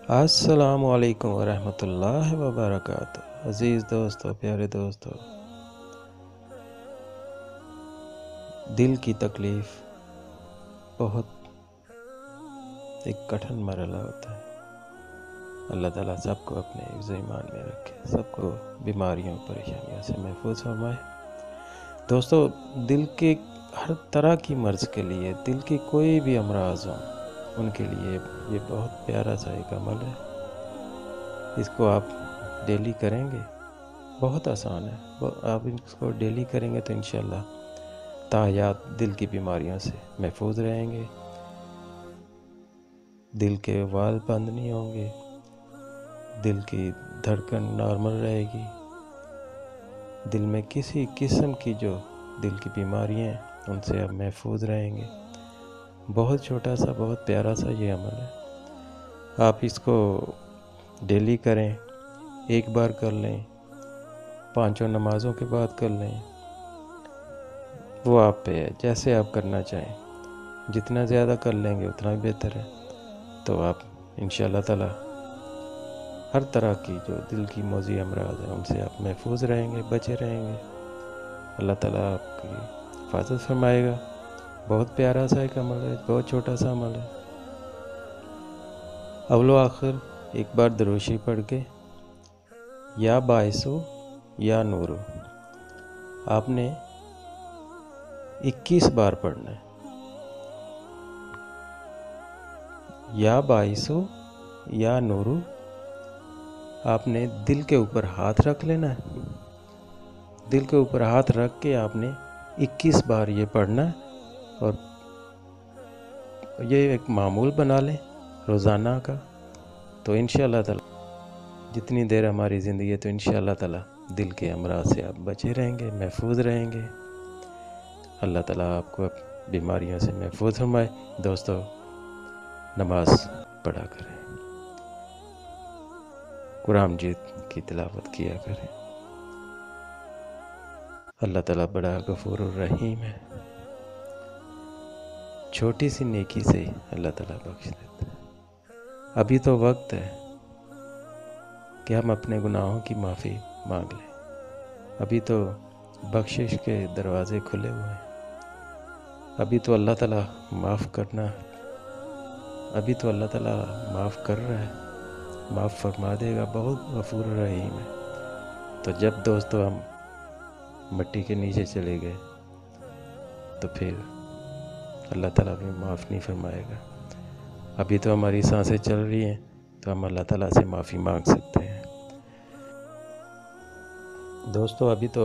السلام علیکم ورحمۃ اللہ وبرکاتہ۔ عزیز دوستو، پیارے دوستو، دل کی تکلیف بہت ایک کٹھن مرحلہ ہوتا ہے۔ اللہ تعالیٰ سب کو اپنے حفظ ایمان میں رکھے، سب کو بیماریوں پریشانیوں سے محفوظ فرمائے۔ دوستو، دل کے ہر طرح کی مرض کے لیے، دل کی کوئی بھی امراض ہوں، ان کے لیے یہ بہت پیارا سا ایک عمل ہے۔ اس کو آپ ڈیلی کریں گے، بہت آسان ہے۔ آپ اس کو ڈیلی کریں گے تو انشاءاللہ تا حیات دل کی بیماریوں سے محفوظ رہیں گے، دل کے وال بند نہیں ہوں گے، دل کی دھڑکن نارمل رہے گی، دل میں کسی قسم کی جو دل کی بیماریاں ہیں ان سے آپ محفوظ رہیں گے۔ بہت چھوٹا سا، بہت پیارا سا یہ عمل ہے۔ آپ اس کو ڈیلی کریں، ایک بار کر لیں، 5 نمازوں کے بعد کر لیں، وہ آپ پہ ہے، جیسے آپ کرنا چاہیں۔ جتنا زیادہ کر لیں گے اتنا بہتر ہے۔ تو آپ انشاءاللہ تعالی ہر طرح کی جو دل کی موذی امراض ہیں ان سے آپ محفوظ رہیں گے، بچے رہیں گے۔ اللہ تعالیٰ آپ کی حفاظت فرمائے گا۔ بہت پیارا سا ایک عمل ہے، بہت چھوٹا سا عمل ہے۔ اول و آخر ایک بار دروشی پڑھ کے یا باعثو یا نورو آپ نے 21 بار پڑھنا ہے۔ یا باعثو یا نورو آپ نے دل کے اوپر ہاتھ رکھ لینا ہے۔ دل کے اوپر ہاتھ رکھ کے آپ نے 21 بار یہ پڑھنا ہے، اور یہ ایک معمول بنا لیں روزانہ کا۔ تو انشاءاللہ تعالی جتنی دیر ہماری زندگی ہے تو انشاءاللہ تعالی دل کے امراض سے آپ بچے رہیں گے، محفوظ رہیں گے۔ اللہ تعالیٰ آپ کو بیماریوں سے محفوظ فرمائے۔ دوستو، نماز پڑھا کریں، قرآن مجید کی تلاوت کیا کریں۔ اللہ تعالیٰ بڑا غفور الرحیم ہے، چھوٹی سی نیکی سے اللہ تعالیٰ بخش دیتا ہے۔ ابھی تو وقت ہے کہ ہم اپنے گناہوں کی معافی مانگ لیں۔ ابھی تو بخشش کے دروازے کھلے ہوئے ہیں۔ ابھی تو اللہ تعالیٰ معاف کرنا، ابھی تو اللہ تعالیٰ معاف کر رہا ہے، معاف فرما دے گا، بہت غفور الرحیم ہے۔ تو جب دوستو ہم مٹی کے نیچے چلے گئے تو پھر اللہ تعالیٰ بھی معاف نہیں فرمائے گا۔ ابھی تو ہماری سانسیں چل رہی ہیں تو ہم اللہ تعالیٰ سے معافی مانگ سکتے ہیں۔ دوستو، ابھی تو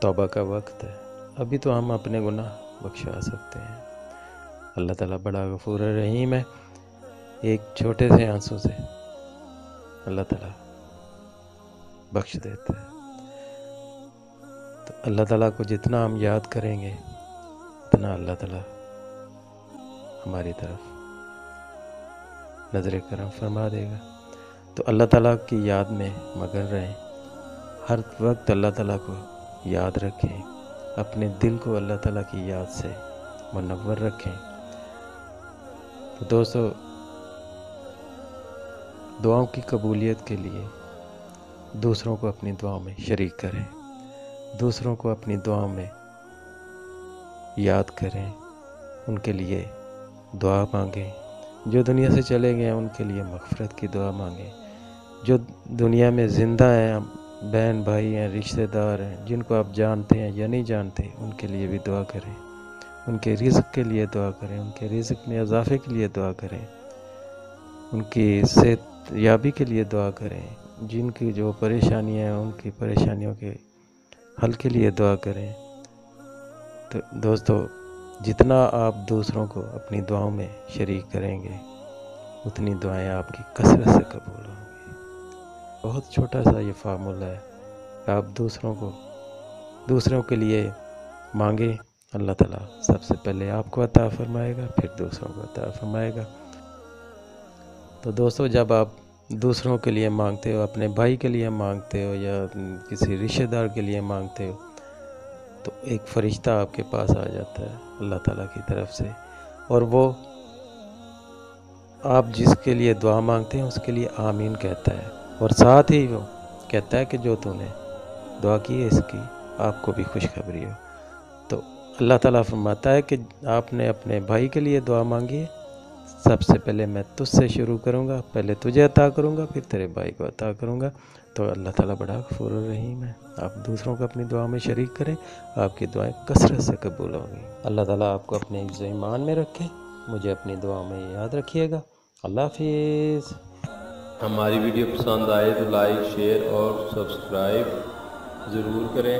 توبہ کا وقت ہے، ابھی تو ہم اپنے گناہ بخشوا سکتے ہیں۔ اللہ تعالیٰ بڑا غفور الرحیم ہے۔ ایک چھوٹے سے آنسو سے اللہ تعالیٰ بخش دیتا ہے۔ تو اللہ تعالیٰ کو جتنا ہم یاد کریں گے اتنا اللہ تعالیٰ ہماری طرف نظر کرم فرما دے گا۔ تو اللہ تعالیٰ کی یاد میں مگن رہیں، ہر وقت اللہ تعالیٰ کو یاد رکھیں، اپنے دل کو اللہ تعالیٰ کی یاد سے منور رکھیں۔ تو دوستو، دعاؤں کی قبولیت کے لیے دوسروں کو اپنی دعاؤں میں شریک کریں، دوسروں کو اپنی دعاؤں میں یاد کریں، ان کے لیے دعا مانگیں۔ جو دنیا سے چلے گئے ہیں ان کے لیے مغفرت کی دعا مانگیں۔ جو دنیا میں زندہ ہیں، بہن بھائی ہیں، رشتہ دار ہیں، جن کو آپ جانتے ہیں یا نہیں جانتے، ان کے لیے بھی دعا کریں، ان کے رزق کے لیے دعا کریں، ان کے رزق میں اضافے کے لیے دعا کریں، ان کی صحت یابی کے لیے دعا کریں، جن کی جو پریشانیاں ہیں ان کی پریشانیوں کے حل کے لیے دعا کریں۔ تو دوستو، جتنا آپ دوسروں کو اپنی دعاؤں میں شریک کریں گے اتنی دعائیں آپ کی کثرت سے قبول ہوں گی۔ بہت چھوٹا سا یہ فارمولہ ہے، آپ دوسروں کے لیے مانگیں، اللہ تعالیٰ سب سے پہلے آپ کو عطا فرمائے گا، پھر دوسروں کو عطا فرمائے گا۔ تو دوستو، جب آپ دوسروں کے لیے مانگتے ہو، اپنے بھائی کے لیے مانگتے ہو یا کسی رشتہ دار کے لیے مانگتے ہو، تو ایک فرشتہ آپ کے پاس آ جاتا ہے اللہ تعالیٰ کی طرف سے، اور وہ آپ جس کے لیے دعا مانگتے ہیں اس کے لیے آمین کہتا ہے، اور ساتھ ہی وہ کہتا ہے کہ جو تو نے دعا کی ہے اس کی آپ کو بھی خوشخبری ہو۔ تو اللہ تعالیٰ فرماتا ہے کہ آپ نے اپنے بھائی کے لیے دعا مانگی ہے، سب سے پہلے میں تجھ سے شروع کروں گا، پہلے تجھے عطا کروں گا، پھر تیرے بھائی کو عطا کروں گا۔ تو اللہ تعالیٰ بڑا غفور الرحیم ہے۔ آپ دوسروں کو اپنی دعا میں شریک کریں، آپ کی دعائیں کثرت سے قبول ہوں گی۔ اللہ تعالیٰ آپ کو اپنے عز و ایمان میں رکھے، مجھے اپنی دعا میں یاد رکھیے گا۔ اللہ حافظ۔ ہماری ویڈیو پسند آئے تو لائک، شیئر اور سبسکرائب ضرور کریں۔